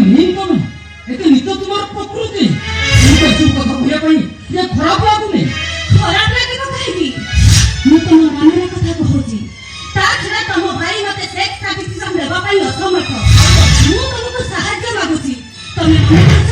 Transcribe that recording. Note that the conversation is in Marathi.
मीन कमे एते नित तुम्हार प्रकृति तुमको सब कथा भया पई ये खराब लागुने खराब लागे तो काहेकी मु तो मोर मनरे कथा कहूची ता छडा तम भाई मते सेक्स सर्विसेस लेबा पई असमर्थ मु तुमको सहायता मागुची तमे